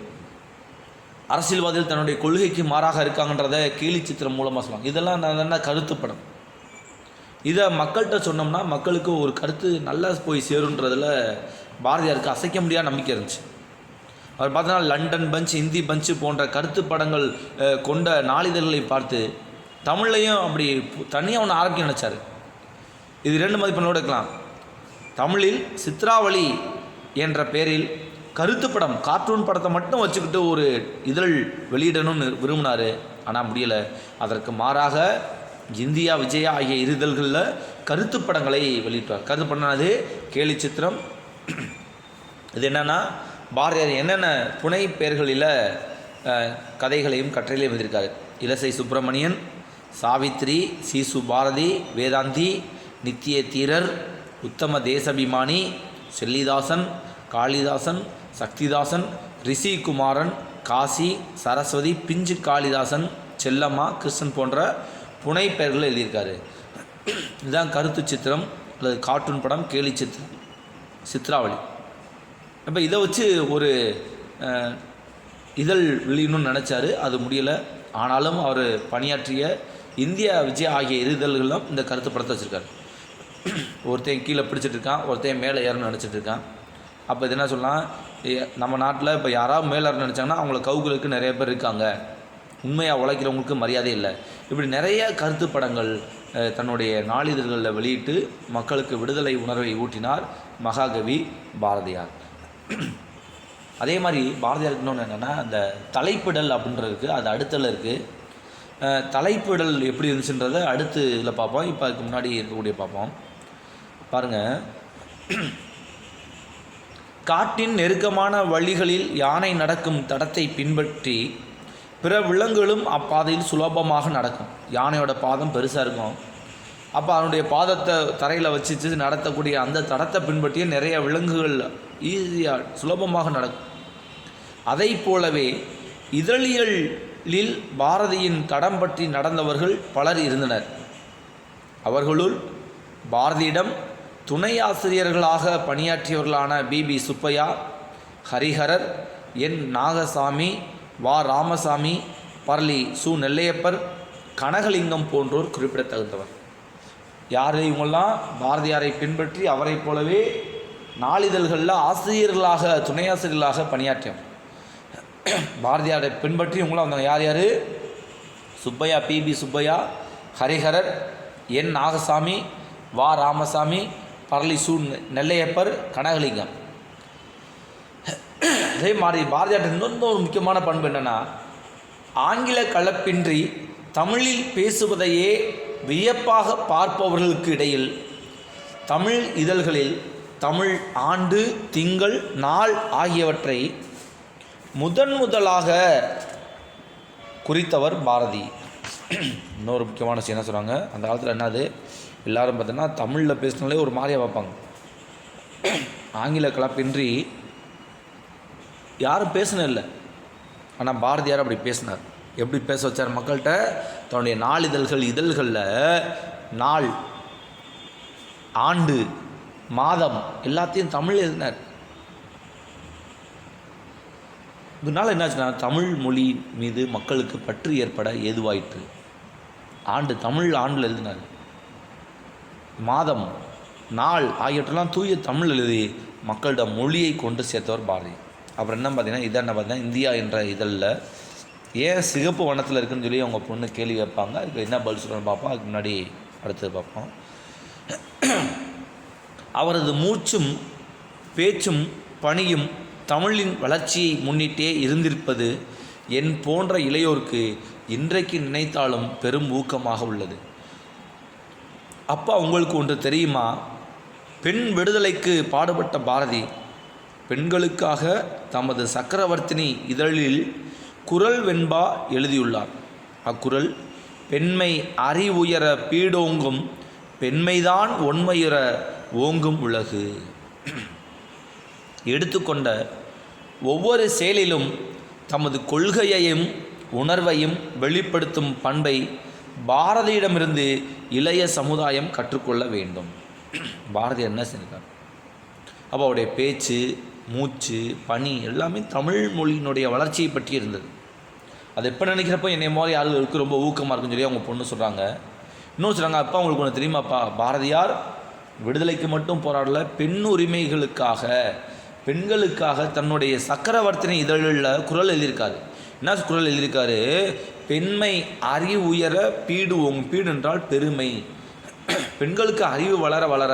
அரசியல்வாதிகள் தன்னுடைய கொள்கைக்கு மாறாக இருக்காங்கன்றதை கேலி சித்திரம் மூலமாக சொல்லுவாங்க. இதெல்லாம் என்ன கருத்து படம். இதை மக்கள்கிட்ட சொன்னோம்னா மக்களுக்கு ஒரு கருத்து நல்லா போய் சேருன்றதில் பாரதியாருக்கு அசைக்க முடியாத நம்பிக்கை இருந்துச்சு. அவர் பார்த்தோன்னா லண்டன் பஞ்ச், இந்தி பஞ்சு போன்ற கருத்து படங்கள் கொண்ட நாளிதழ்களை பார்த்து தமிழ்லையும் அப்படி தனியாக ஒன்று ஆரம்பிக்க நினச்சார். இது 2 மதிப்பெண்ணோடு இருக்கலாம். தமிழில் சித்ராவளி என்ற பெயரில் கருத்து படம், கார்ட்டூன் படத்தை மட்டும் வச்சுக்கிட்டு ஒரு இதழ் வெளியிடணும்னு விரும்பினார். ஆனால் முடியலை. அதற்கு மாறாக இந்தியா விஜயா ஆகிய 2 இதழ்களில் கருத்து படங்களை வெளியிட்டார். கருத்து படம் அது கேலி சித்திரம். இது என்னென்னா பாரதியார் என்னென்ன புனை பெயர்களில் கதைகளையும் கற்றைகளையும் எழுதியிருக்காரு. இலசை சுப்பிரமணியன், சாவித்ரி, சீசு பாரதி, வேதாந்தி, நித்தியதீரர், உத்தம தேசபிமானி, செல்லிதாசன், காளிதாசன், சக்திதாசன், ரிஷிகுமாரன், காசி, சரஸ்வதி, பிஞ்சு காளிதாசன், செல்லம்மா, கிருஷ்ணன் போன்ற புனை பெயர்கள் எழுதியிருக்காரு. இதுதான் கருத்து சித்திரம் அல்லது கார்ட்டூன் படம், கேலி சித்திரம், சித்ராவளி. இப்போ இதை வச்சு ஒரு இதழ் வெளியிடணும்னு நினச்சாரு, அது முடியலை. ஆனாலும் அவர் பணியாற்றிய இந்தியா விஜய் ஆகிய 2 இதழ்களும் இந்த கருத்து படத்தை வச்சுருக்காரு. ஒருத்தன் கீழே பிடிச்சிட்டு இருக்கான், ஒருத்தன் மேலே ஏறணும்னு நினச்சிட்டு இருக்கான். அப்போ இது என்ன சொல்லலாம், நம்ம நாட்டில் இப்போ யாராவது மேலே ஏறணும்னு நினச்சாங்கன்னா அவங்கள கவுகளுக்கு நிறைய பேர் இருக்காங்க, உண்மையாக உழைக்கிறவங்களுக்கு மரியாதை இல்லை. இப்படி நிறைய கருத்து படங்கள் தன்னுடைய நாளிதழ்களில் வெளியிட்டு மக்களுக்கு விடுதலை உணர்வை ஊட்டினார் மகாகவி பாரதியார். அதே மாதிரி பாரதியாருக்கு இன்னொன்று என்னென்னா, அந்த தலைப்பிடல் அப்படின்றதுக்கு அது அடுத்தல இருக்குது. தலைப்பிடல் எப்படி இருந்துச்சுன்றதை அடுத்து இதில் பார்ப்போம். இப்போ அதுக்கு முன்னாடி இருக்கக்கூடிய பார்ப்போம். பாருங்கள், காட்டின் நெருக்கமான வழிகளில் யானை நடக்கும் தடத்தை பின்பற்றி பிற விலங்குகளும் அப்பாதையில் சுலபமாக நடக்கும். யானையோட பாதம் பெருசாக இருக்கும். அப்போ அதனுடைய பாதத்தை தரையில் வச்சு நடத்தக்கூடிய அந்த தடத்தை பின்பற்றிய நிறைய விலங்குகள் ஈஸியாக சுலபமாக நடக்கும். அதை போலவே இதழியலில் பாரதியின் தடம் பற்றி நடந்தவர்கள் பலர் இருந்தனர். அவர்களுள் பாரதியிடம் துணை ஆசிரியர்களாக பணியாற்றியவர்களான பி சுப்பையா, ஹரிஹரர், என் நாகசாமி, வா ராமசாமி, பரளி சு நெல்லையப்பர், கனகலிங்கம் போன்றோர் குறிப்பிடத்தகுந்தவர். யார் இவங்கெல்லாம்? பாரதியாரை பின்பற்றி அவரை போலவே நாளிதழ்களில் ஆசிரியர்களாக துணை ஆசிரியர்களாக பணியாற்றியவர். பாரதியாரை பின்பற்றி இவங்களாம் வந்தாங்க. யார் யார்? சுப்பையா, பி சுப்பையா, ஹரிஹரர், என் நாகசாமி, வா ராமசாமி, பரளி சு நெல்லையப்பர், கனகலிங்கம். அதே மாதிரி பாரதியார் இன்னொரு முக்கியமான பண்பு என்னென்னா, ஆங்கில கலப்பின்றி தமிழில் பேசுவதையே வியப்பாக பார்ப்பவர்களுக்கு இடையில் தமிழ் இதழ்களில் தமிழ் ஆண்டு, திங்கள், நாள் ஆகியவற்றை முதலாக குறித்தவர் பாரதி. இன்னொரு முக்கியமான விஷயம் என்ன சொல்கிறாங்க, அந்த காலத்தில் என்னது, எல்லோரும் பார்த்தோன்னா தமிழில் பேசினாலே ஒரு மாதிரியாக பார்ப்பாங்க. ஆங்கில கலப்பின்றி யாரும் பேசினில்லை. ஆனால் பாரதியார் அப்படி பேசினார். எப்படி பேச வச்சார் மக்கள்கிட்ட? தன்னுடைய இதழ்களில் நாள், ஆண்டு, மாதம் எல்லாத்தையும் தமிழ் எழுதினார். இதனால் என்னாச்சுன்னா தமிழ் மொழி மீது மக்களுக்கு பற்று ஏற்பட ஏதுவாயிற்று. தமிழ் ஆண்டில் எழுதினார். மாதம், நாள் ஆகியவற்றெல்லாம் தூய தமிழ் எழுதி மக்களிடம் மொழியை கொண்டு சேர்த்தவர் பாரதி. அப்புறம் என்ன பார்த்தீங்கன்னா இந்தியா என்ற இதழில் ஏன் சிகப்பு வண்ணத்தில் இருக்குன்னு சொல்லி அவங்க பொண்ணு கேள்வி வைப்பாங்க. அதுக்கு என்ன பதில் சொல்லணும்னு பார்ப்போம். அதுக்கு முன்னாடி அடுத்தது பார்ப்போம். அவரது மூச்சும் பேச்சும் பணியும் தமிழின் வளர்ச்சியை முன்னிட்டே இருந்திருப்பது என் போன்ற இளையோருக்கு இன்றைக்கு நினைத்தாலும் பெரும் ஊக்கமாக உள்ளது. அப்பா, உங்களுக்கு ஒன்று தெரியுமா? பெண் விடுதலைக்கு பாடுபட்ட பாரதி பெண்களுக்காக தமது சக்கரவர்த்தினி இதழில் குரல் வெண்பா எழுதியுள்ளார். அக்குரல், பெண்மை அறிவுயர பீடோங்கும், பெண்மைதான் ஒன்மையுற ஓங்கும் உலகு. எடுத்துக்கொண்ட ஒவ்வொரு செயலிலும் தமது கொள்கையையும் உணர்வையும் வெளிப்படுத்தும் பண்பை பாரதியிடமிருந்து இளைய சமுதாயம் கற்றுக்கொள்ள வேண்டும். பாரதி என்ன செஞ்சார்? அப்போ அவருடைய பேச்சு, மூச்சு, பணி எல்லாமே தமிழ் மொழியினுடைய வளர்ச்சியை பற்றி இருந்தது. அது எப்போ நினைக்கிறப்போ என்னை மாதிரி ஆளுகளுக்கு ரொம்ப ஊக்கமாக இருக்குன்னு சொல்லி அவங்க பொண்ணு சொல்கிறாங்க. இன்னொன்று சொல்கிறாங்க, அப்பா உங்களுக்கு ஒன்று தெரியுமாப்பா, பாரதியார் விடுதலைக்கு மட்டும் போராடல, பெண் உரிமைகளுக்காக, பெண்களுக்காக தன்னுடைய சக்கரவர்த்தினி இதழில் குரல் எழுதியிருக்காரு. என்ன குரல் எழுதியிருக்காரு? பெண்மை அறிவு உயர பீடு பீடு என்றால் பெருமை. பெண்களுக்கு அறிவு வளர வளர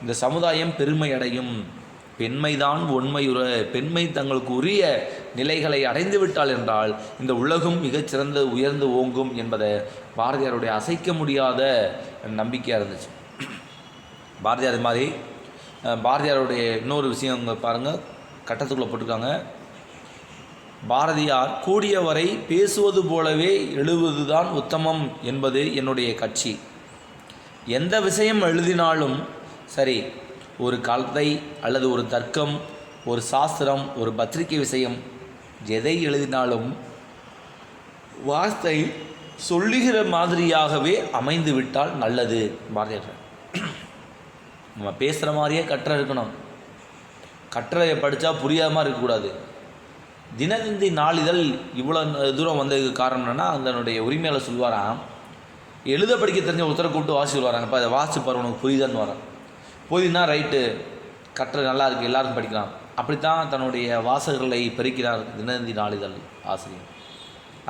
இந்த சமுதாயம் பெருமை அடையும். பெண்மைதான் உண்மையுற, பெண்மை தங்களுக்கு உரிய நிலைகளை அடைந்து விட்டாள் என்றால் இந்த உலகம் மிகச்சிறந்த உயர்ந்து ஓங்கும் என்பதை பாரதியாருடைய அசைக்க முடியாத நம்பிக்கையாக இருந்துச்சு. பாரதியார் இது மாதிரி பாரதியாருடைய இன்னொரு விஷயம் அங்கே பாருங்கள், கட்டத்துக்குள்ளே போட்டிருக்காங்க. பாரதியார் கூடியவரை பேசுவது போலவே எழுதுவதுதான் உத்தமம் என்பது என்னுடைய கட்சி. எந்த விஷயம் எழுதினாலும் சரி, ஒரு கதை அல்லது ஒரு தர்க்கம், ஒரு சாஸ்திரம், ஒரு பத்திரிகை விஷயம், எதை எழுதினாலும் வார்த்தை சொல்லுகிற மாதிரியாகவே அமைந்து விட்டால் நல்லது. பாரதியார் நம்ம பேசுகிற மாதிரியே கட்டுரை இருக்கணும். கட்டுரையை படித்தா புரியாத மாதிரி இருக்கக்கூடாது. தினத்தந்தி நாளிதழ் இவ்வளோ தூரம் வந்ததுக்கு காரணம் என்னென்னா, அதனுடைய உரிமையாளர் சொல்வாராம், எழுத படிக்க தெரிஞ்ச ஒருத்தரை கூப்பிட்டு வாசி சொல்வாராங்க. இப்போ அதை வாசிச்சு பாரு, உனக்கு புரியுதான்னு வரேன். புரியுதுன்னா ரைட்டு, கட்டுரை நல்லா இருக்குது, எல்லாருக்கும் படிக்கலாம். அப்படித்தான் தன்னுடைய வாசகர்களை பெருக்கிறார் தினத்தந்தி நாளிதழ் ஆசிரியர்.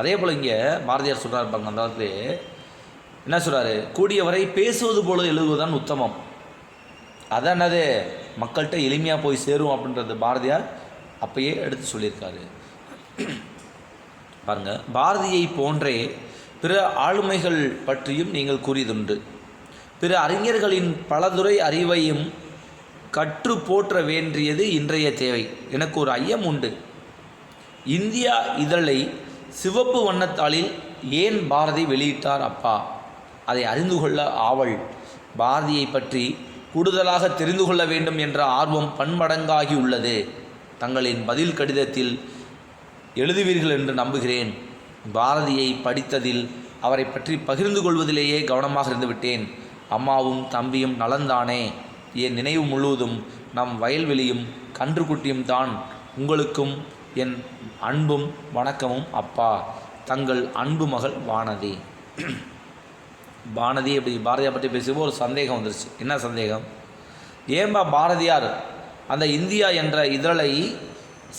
அதே போல் இங்கே பாரதியார் சொல்கிறார் பாருங்க, அந்த காலத்து என்ன சொல்கிறாரு? கூடியவரை பேசுவது போல எழுதுவதுதான் உத்தமம். அதனது மக்கள்கிட்ட எளிமையாக போய் சேரும் அப்படின்றது பாரதியார் அப்பயே எடுத்து சொல்லியிருக்காரு. பாருங்கள், பாரதியை போன்றே பிற ஆளுமைகள் பற்றியும் நீங்கள் கூறியதுண்டு. பிற அறிஞர்களின் பலதுறை அறிவையும் கற்று போற்ற வேண்டியது இன்றைய தேவை. எனக்கு ஒரு ஐயம் உண்டு. இந்தியா இதழை சிவப்பு வண்ணத்தாளில் ஏன் பாரதி வெளியிட்டார் அப்பா? அதை அறிந்து கொள்ள ஆவல். பாரதியை பற்றி கூடுதலாக தெரிந்து கொள்ள வேண்டும் என்ற ஆர்வம் பன்மடங்காகியுள்ளது. தங்களின் பதில் கடிதத்தில் எழுதுவீர்கள் என்று நம்புகிறேன். பாரதியை படித்ததில் அவரை பற்றி பகிர்ந்து கொள்வதிலேயே கவனமாக இருந்துவிட்டேன். அம்மாவும் தம்பியும் நலந்தானே? என் நினைவு முழுவதும் நம் வயல்வெளியும் கன்றுக்குட்டியும் தான். உங்களுக்கும் என் அன்பும் வணக்கமும் அப்பா. தங்கள் அன்பு மகள் வானதி. வானதி அப்படி பாரதியார் பற்றி பேசும்போது ஒரு சந்தேகம் வந்துருச்சு. என்ன சந்தேகம்? ஏன்பா பாரதியார் அந்த இந்தியா என்ற இதழை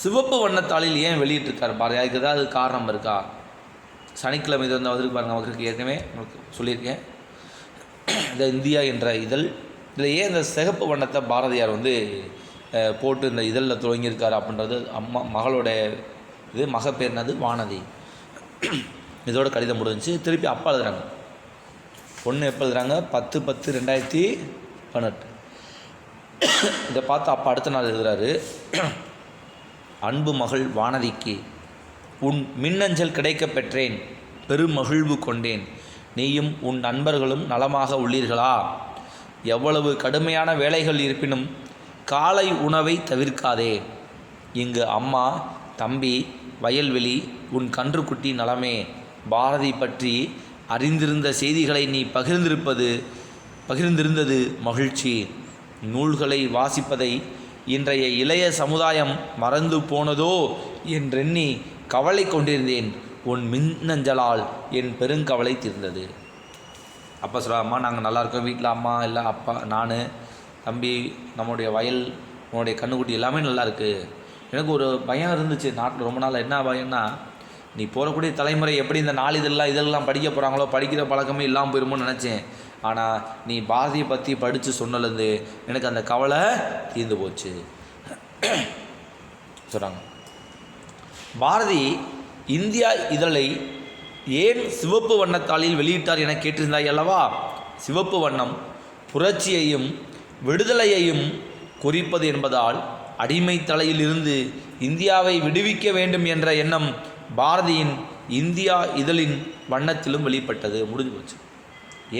சிவப்பு வண்ணத்தாளில் ஏன் வெளியிட்டிருக்கார் பாரதியார்? அதுக்கு ஏதாவது காரணம் இருக்கா? சனிக்கிழமை இது வந்து அவருக்கு பாருங்கள், அவருக்கு ஏற்கனவே சொல்லியிருக்கேன். இந்த இந்தியா என்ற இதழ் இதில் ஏன் இந்த சிகப்பு வண்ணத்தை பாரதியார் வந்து போட்டு இந்த இதழில் துவங்கியிருக்காரு அப்படின்றது மகளோட இது. மக பேர் என்னது? வானதி. இதோட கடிதம் முடிஞ்சு திருப்பி அப்பா எழுதுறாங்க. பொண்ணு எப்போ எழுதுறாங்க? 10/10/2018. இதை பார்த்து அப்பா அடுத்த நாள் எழுதுகிறாரு. அன்பு மகள் வானதிக்கு உன் மின்னஞ்சல் கிடைக்க பெற்றேன். பெரும் மகிழ்வு கொண்டேன். நீயும் உன் நண்பர்களும் நலமாக உள்ளீர்களா? எவ்வளவு கடுமையான வேலைகள் இருப்பினும் காலை உணவை தவிர்க்காதே. இங்கு அம்மா, தம்பி, வயல்வெளி, உன் கன்றுக்குட்டி நலமே. பாரதி பற்றி அறிந்திருந்த செய்திகளை நீ பகிர்ந்திருந்தது மகிழ்ச்சி. நூல்களை வாசிப்பதை இன்றைய இளைய சமுதாயம் மறந்து போனதோ என்றெண்ணி கவலை கொண்டிருந்தேன். உன் மின்னஞ்சலால் என் பெருங்கவலை தீர்ந்தது. அப்பா சொல்கிறா, அம்மா நாங்கள் நல்லா இருக்கோம், வீட்டில் அம்மா இல்லை அப்பா, நான், தம்பி, நம்முடைய வயல், நம்முடைய கண்ணுக்குட்டி எல்லாமே நல்லா இருக்குது. எனக்கு ஒரு பயம் இருந்துச்சு நாட்டில் ரொம்ப நாள். என்ன பயம்னா, நீ போகக்கூடிய தலைமுறை எப்படி இந்த இதெல்லாம் படிக்க போகிறாங்களோ, படிக்கிற பழக்கமே இல்லாமல் போயிருமோன்னு நினச்சேன். ஆனால் நீ பாரதியை பற்றி படித்து சொன்னலேருந்து எனக்கு அந்த கவலை தீர்ந்து போச்சு சொல்கிறாங்க. பாரதி இந்தியா இதழை ஏன் சிவப்பு வண்ணத்தாளில் வெளியிட்டார் என கேட்டிருந்தாய் அல்லவா? சிவப்பு வண்ணம் புரட்சியையும் விடுதலையையும் குறிப்பது என்பதால் அடிமை தலையிலிருந்து இந்தியாவை விடுவிக்க வேண்டும் என்ற எண்ணம் பாரதியின் இந்தியா இதழின் வண்ணத்திலும் வெளிப்பட்டது. முடிஞ்சு போச்சு.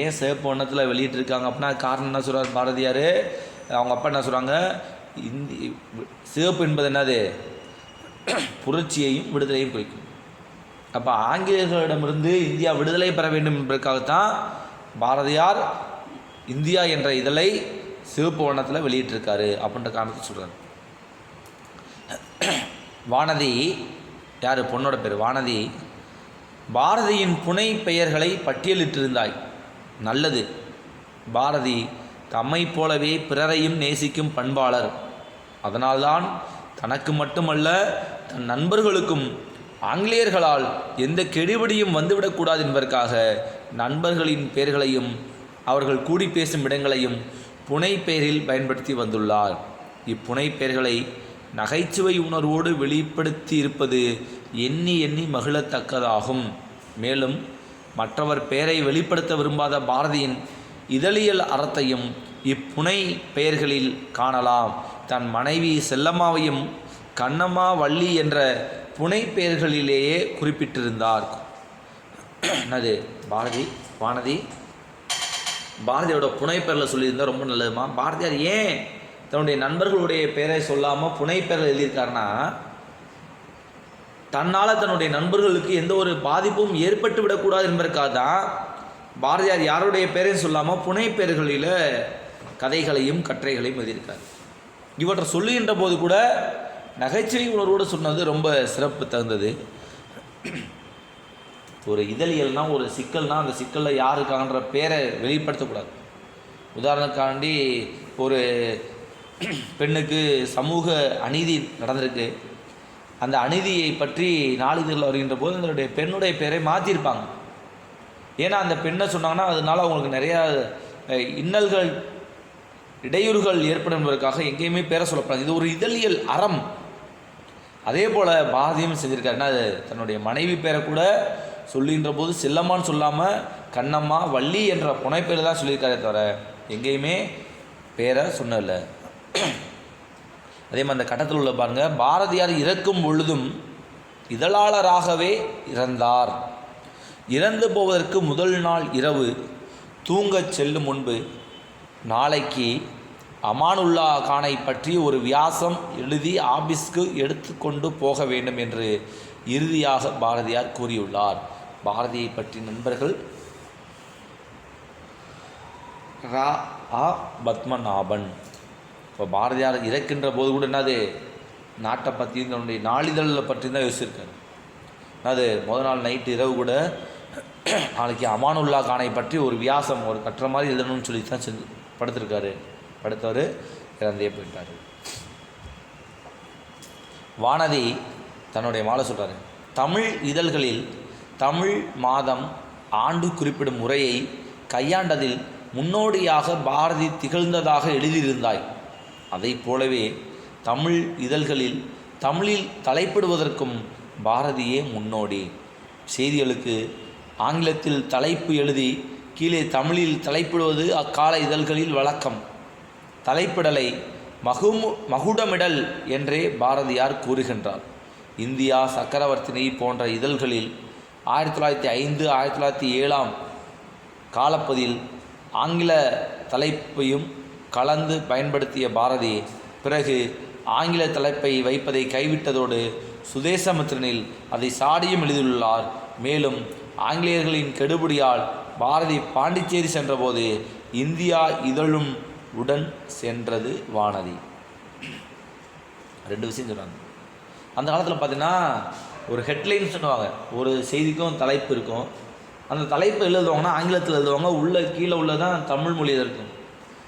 ஏன் சிவப்பு வண்ணத்தில் வெளியிட்டிருக்காங்க அப்படின்னா காரணம் என்ன சொல்கிறார் பாரதியார்? அவங்க அப்பா என்ன சொல்கிறாங்க? சிவப்பு என்பது என்னது? புரட்சியையும் விடுதலையும் குறிக்கும். அப்போ ஆங்கிலேயர்களிடமிருந்து இந்தியா விடுதலை பெற வேண்டும் என்பதற்காகத்தான் பாரதியார் இந்தியா என்ற இதழை சிவப்பு வண்ணத்தில் வெளியிட்டிருக்காரு அப்படின்ற காரணத்தை சொல்கிறார். வானதி யார்? பொண்ணோட பேர் வானதி. பாரதியின் புனை பெயர்களை பட்டியலிட்டிருந்தாய். நல்லது. பாரதி தம்மை போலவே பிறரையும் நேசிக்கும் பண்பாளர். அதனால்தான் தனக்கு மட்டுமல்ல தன் நண்பர்களுக்கும் ஆங்கிலேயர்களால் எந்த கெடுபிடியும் வந்துவிடக்கூடாது என்பதற்காக நண்பர்களின் பெயர்களையும் அவர்கள் கூடி பேசும் இடங்களையும் புனை பெயரில் பயன்படுத்தி வந்துள்ளார். இப்புனை பெயர்களை நகைச்சுவை உணர்வோடு வெளிப்படுத்தி இருப்பது எண்ணி எண்ணி மகிழத்தக்கதாகும். மேலும் மற்றவர் பெயரை வெளிப்படுத்த விரும்பாத பாரதியின் இதழியல் அறத்தையும் இப்புனை பெயர்களில் காணலாம். தன் மனைவி செல்லம்மாவையும் கண்ணம்மா, வள்ளி என்ற புனை பெயர்களிலேயே குறிப்பிட்டிருந்தார். என்னது? வானதி பாரதியோட புனை பெயரில் சொல்லியிருந்தால் ரொம்ப நல்லதுமா. பாரதியார் ஏன் தன்னுடைய நண்பர்களுடைய பெயரை சொல்லாமல் புனை பெயரில் எழுதியிருக்காருன்னா, தன்னால் தன்னுடைய நண்பர்களுக்கு எந்த ஒரு பாதிப்பும் ஏற்பட்டு விடக்கூடாது என்பதற்காக தான் பாரதியார் யாருடைய பெயரையும் சொல்லாமல் புனை பெயர்களில் கதைகளையும் கட்டுரைகளையும் எழுதியிருக்கார். இவற்றை சொல்லுகின்ற போது கூட நகைச்சுவை உணர்வோடு சொன்னது ரொம்ப சிறப்பு தகுந்தது. ஒரு இதழியல்னால் ஒரு சிக்கல்னால் அந்த சிக்கலில் யாருக்காகன்ற பேரை வெளிப்படுத்தக்கூடாது. உதாரணத்துக்காண்டி ஒரு பெண்ணுக்கு சமூக அநீதி நடந்திருக்கு. அந்த அநீதியை பற்றி நாளிதழில் வருகின்ற போது அதனுடைய பெண்ணுடைய பெயரை மாற்றிருப்பாங்க. ஏன்னா அந்த பெண்ணை சொன்னாங்கன்னா அதனால் அவங்களுக்கு நிறையா இன்னல்கள், இடையூறுகள் ஏற்படும் என்பதற்காக எங்கேயுமே பேரை சொல்லப்படாது. இது ஒரு இதழியல் அறம். அதே போல் பாரதியும் செஞ்சுருக்காருன்னா, அது தன்னுடைய மனைவி பேரை கூட சொல்லுகின்ற போது செல்லம்மான்னு சொல்லாமல் கண்ணம்மா, வள்ளி என்ற புனைப்பேர் தான் சொல்லியிருக்காரே தவிர எங்கேயுமே பேரை சொன்னதில்லை. அதே மாதிரி அந்த கட்டத்தில் உள்ள பாருங்கள், பாரதியார் இறக்கும் பொழுதும் இதழாளராகவே இறந்தார். இறந்து போவதற்கு முதல் நாள் இரவு தூங்கச் செல்லும் முன்பு நாளைக்கு அமானுல்லா கானை பற்றி ஒரு வியாசம் எழுதி ஆபீஸ்க்கு எடுத்துக்கொண்டு போக வேண்டும் என்று இறுதியாக பாரதியார் கூறியுள்ளார். பாரதியை பற்றி நண்பர்கள் பத்மநாபன். இப்போ பாரதியார் இறக்கின்ற போது கூட என்னது நாட்டை பற்றி தன்னுடைய நாளிதழில் பற்றி தான் யோசிச்சிருக்காரு. அது முதல் நாள் நைட்டு இரவு கூட நாளைக்கு அமானுல்லா கானை பற்றி ஒரு வியாசம் ஒரு கட்டுற மாதிரி எழுதணும்னு சொல்லி தான் செஞ்சு படுத்திருக்காரு. படுத்தவர் இறந்தே போயிட்டார். வானதி தன்னுடைய மாலை சொல்கிறாரு, தமிழ் இதழ்களில் தமிழ் மாதம் ஆண்டு குறிப்பிடும் முறையை கையாண்டதில் முன்னோடியாக பாரதி திகழ்ந்ததாக எழுதியிருந்தாய். அதை போலவே தமிழ் இதழ்களில் தமிழில் தலைப்பிடுவதற்கும் பாரதியே முன்னோடி. செய்திகளுக்கு ஆங்கிலத்தில் தலைப்பு எழுதி கீழே தமிழில் தலைப்பிடுவது அக்கால இதழ்களில் வழக்கம். தலைப்பிடலை மகுடமிடல் என்றே பாரதியார் கூறுகின்றார். இந்தியா, சக்கரவர்த்தினி போன்ற இதழ்களில் 1905 1907 காலப்பதில் ஆங்கில தலைப்பையும் கலந்து பயன்படுத்திய பாரதி பிறகு ஆங்கில தலைப்பை வைப்பதை கைவிட்டதோடு சுதேசமித்திரனில் அதை சாடியும் எழுதியுள்ளார். மேலும் ஆங்கிலேயர்களின் கெடுபிடியால் பாரதி பாண்டிச்சேரி சென்றபோது இந்தியா இதழும் உடன் சென்றது வானதி. 2 விஷயம் சொல்கிறாங்க. அந்த காலத்தில் பார்த்தீங்கன்னா ஒரு ஹெட்லைன் சொல்லுவாங்க, ஒரு செய்திக்கும் தலைப்பு இருக்கும். அந்த தலைப்பு எழுதுவாங்கன்னா ஆங்கிலத்தில் எழுதுவாங்க, உள்ள கீழே உள்ளதான் தமிழ் மொழியில் இருக்கும்.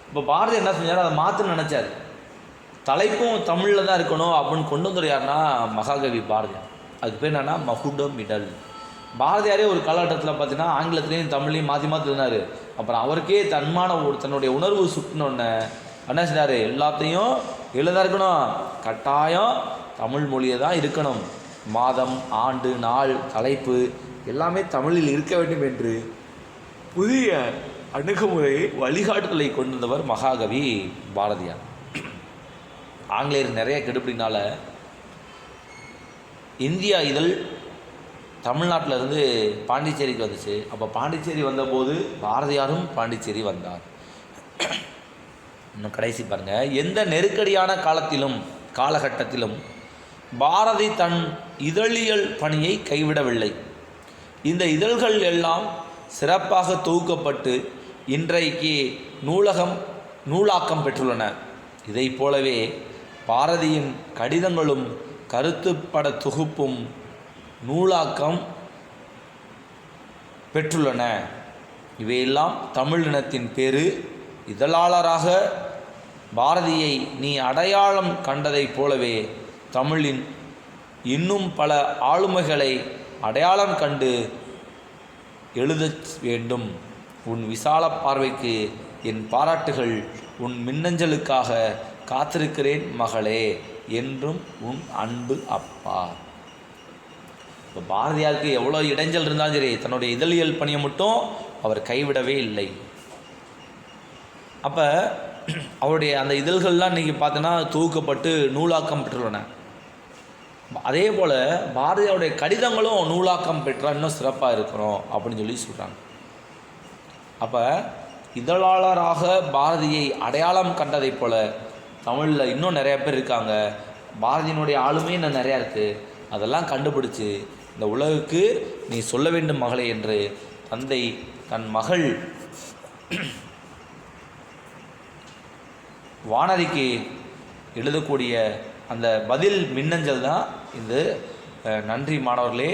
இப்போ பாரதி என்ன செஞ்சார், அதை மாற்றுன்னு நினச்சார். தலைப்பும் தமிழில் தான் இருக்கணும் அப்படின்னு கொண்டு வந்துரு யாருன்னா மகாகவி பாரதியார். அதுக்கு பேர் என்னென்னா மகுடமிடல். பாரதியாரே ஒரு காலகட்டத்தில் பார்த்தீங்கன்னா ஆங்கிலத்துலேயும் தமிழையும் மாற்றி மாற்றி இருந்தார். அப்புறம் அவருக்கே தன்னுடைய உணர்வு சுட்டினோடனே என்ன செய்றாரு, எல்லாத்தையும் எழுதா இருக்கணும், கட்டாயம் தமிழ் மொழியை தான் இருக்கணும், மாதம் ஆண்டு நாள் தலைப்பு எல்லாமே தமிழில் இருக்க வேண்டும் என்று புதிய அணுகுமுறை வழிகாட்டுதலை கொண்டிருந்தவர் மகாகவி பாரதியார். ஆங்கிலேயர் நிறைய கெடுபிடினால இந்தியா இதழ் தமிழ்நாட்டிலேருந்து பாண்டிச்சேரிக்கு வந்துச்சு. அப்போ பாண்டிச்சேரி வந்தபோது பாரதியாரும் பாண்டிச்சேரி வந்தார். இன்னும் கடைசி பாருங்கள், எந்த நெருக்கடியான காலகட்டத்திலும் பாரதி தன் இதழியல் பணியை கைவிடவில்லை. இந்த இதழ்கள் எல்லாம் சிறப்பாக தொகுக்கப்பட்டு இன்றைக்கு நூலாக்கம் பெற்றுள்ளன. இதை போலவே பாரதியின் கடிதங்களும் கருத்துப்பட தொகுப்பும் நூலாக்கம் பெற்றுள்ளன. இவையெல்லாம் தமிழினத்தின் பேரு. இதழாளராக பாரதியை நீ அடையாளம் கண்டதைப் போலவே தமிழின் இன்னும் பல ஆளுமைகளை அடையாளம் கண்டு எழுத வேண்டும். உன் விசால பார்வைக்கு என் பாராட்டுகள். உன் மின்னஞ்சலுக்காக காத்திருக்கிறேன் மகளே. என்றும் உன் அன்பு அப்பா. இப்போ பாரதியாருக்கு எவ்வளோ இடைஞ்சல் இருந்தாலும் சரி, தன்னுடைய இதழியல் பணியை மட்டும் அவர் கைவிடவே இல்லை. அப்போ அவருடைய அந்த இதழ்கள்லாம் இன்றைக்கி பார்த்தோன்னா தொகுக்கப்பட்டு நூலாக்கம் பெற்றுள்ளன. அதே போல் பாரதியாருடைய கடிதங்களும் நூலாக்கம் பெற்றால் இன்னும் சிறப்பாக இருக்கணும் அப்படின்னு சொல்லி சொல்கிறாங்க. அப்போ இதழாளராக பாரதியை அடையாளம் கண்டதைப் போல் தமிழில் இன்னும் நிறையா பேர் இருக்காங்க. பாரதியினுடைய ஆளுமே இன்னும் நிறையா இருக்குது. அதெல்லாம் கண்டுபிடிச்சி இந்த உலகுக்கு நீ சொல்ல வேண்டும் மகளே என்று தந்தை தன் மகள் வானதிக்கு எழுதக்கூடிய அந்த பதில் மின்னஞ்சல் தான் இது. நன்றி மாணவர்களே.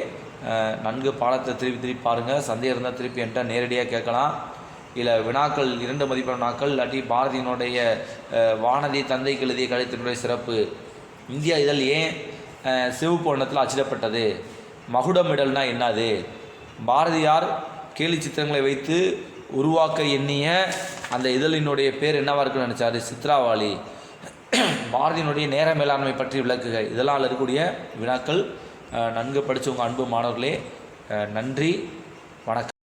நன்கு பாடத்தை திருப்பி பாருங்கள். சந்தேகம் இருந்தால் திருப்பி என்கிட்ட நேரடியாக கேட்கலாம். இல்லை வினாக்கள் 2 மதிப்பெண் வினாக்கள் இல்லாட்டி பாரதியினுடைய வானதி தந்தைக்கு எழுதிய கடிதத்தினுடைய சிறப்பு, இந்தியா இதழ் ஏன் சிவப்பு வண்ணத்தில் அச்சிடப்பட்டது, மகுடமிடல்னா என்னது, பாரதியார் கேலி சித்திரங்களை வைத்து உருவாக்க எண்ணிய அந்த இதழினுடைய பேர் என்னவாக இருக்குன்னு நினச்சாரு, சித்ராவாளி, பாரதியினுடைய நேர மேலாண்மை பற்றி விளக்குக. இதெல்லாம் இருக்கக்கூடிய வினாக்கள். நன்கு படித்தவங்க அன்பு மாணவர்களே, நன்றி, வணக்கம்.